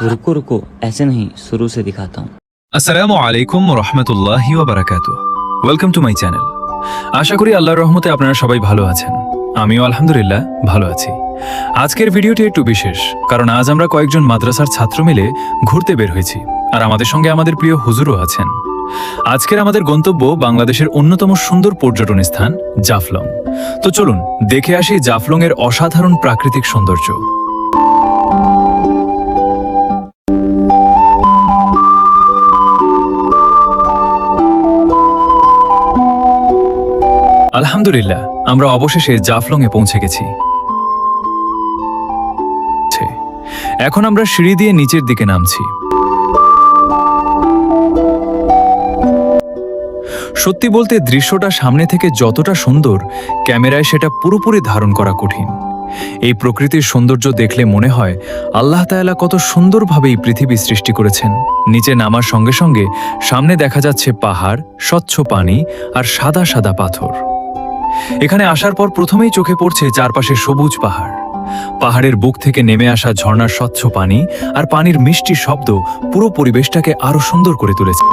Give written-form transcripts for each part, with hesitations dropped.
रुको रुको, ऐसे नहीं, शुरू से दिखाता हूँ। আসসালামু আলাইকুম ওয়া রাহমাতুল্লাহি ওয়া বারাকাতুহু। Welcome to my channel. আশা করি আল্লাহর রহমতে আপনারা সবাই ভালো আছেন। আমিও আলহামদুলিল্লাহ ভালো আছি। আজকের ভিডিওটি একটু বিশেষ, কারণ আজ আমরা কয়েকজন মাদ্রাসার ছাত্র মিলে ঘুরতে বের হয়েছি, আর আমাদের সঙ্গে আমাদের প্রিয় হুজুরও আছেন। আজকের আমাদের গন্তব্য বাংলাদেশের অন্যতম সুন্দর পর্যটন স্থান জাফলং। তো চলুন দেখে আসি জাফলং এর অসাধারণ প্রাকৃতিক সৌন্দর্য। আলহামদুলিল্লাহ আমরা অবশেষে জাফলং এ পৌঁছে গেছি। এখন আমরা সিঁড়ি দিয়ে নিচের দিকে নামছি। সত্যি বলতে দৃশ্যটা সামনে থেকে যতটা সুন্দর, ক্যামেরায় সেটা পুরোপুরি ধারণ করা কঠিন। এই প্রকৃতির সৌন্দর্য দেখলে মনে হয় আল্লাহ তাআলা কত সুন্দরভাবে এই পৃথিবী সৃষ্টি করেছেন। নিচে নামার সঙ্গে সঙ্গে সামনে দেখা যাচ্ছে পাহাড়, স্বচ্ছ পানি আর সাদা সাদা পাথর। এখানে আসার পর প্রথমেই চোখে পড়ছে চারপাশে সবুজ পাহাড়। পাহাড়ের বুক থেকে নেমে আসা ঝর্ণার স্বচ্ছ পানি আর পানির মিষ্টি শব্দ পুরো পরিবেশটাকে আরো সুন্দর করে তুলেছে।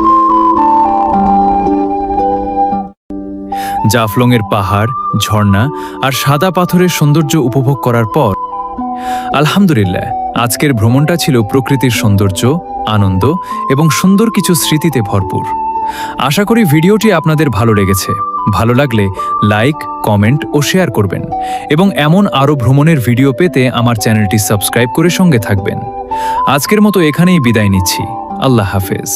জাফলং এর পাহাড়, ঝর্ণা আর সাদা পাথরের সৌন্দর্য উপভোগ করার পর আলহামদুলিল্লাহ আজকের ভ্রমণটা ছিল প্রকৃতির সৌন্দর্য, আনন্দ এবং সুন্দর কিছু স্মৃতিতে ভরপুর। আশা করি ভিডিওটি আপনাদের ভালো লেগেছে। ভালো লাগলে লাইক, কমেন্ট ও শেয়ার করবেন এবং এমন আরও ভ্রমণের ভিডিও পেতে আমার চ্যানেলটি সাবস্ক্রাইব করে সঙ্গে থাকবেন। আজকের মতো এখানেই বিদায় নিচ্ছি। আল্লাহ হাফেজ।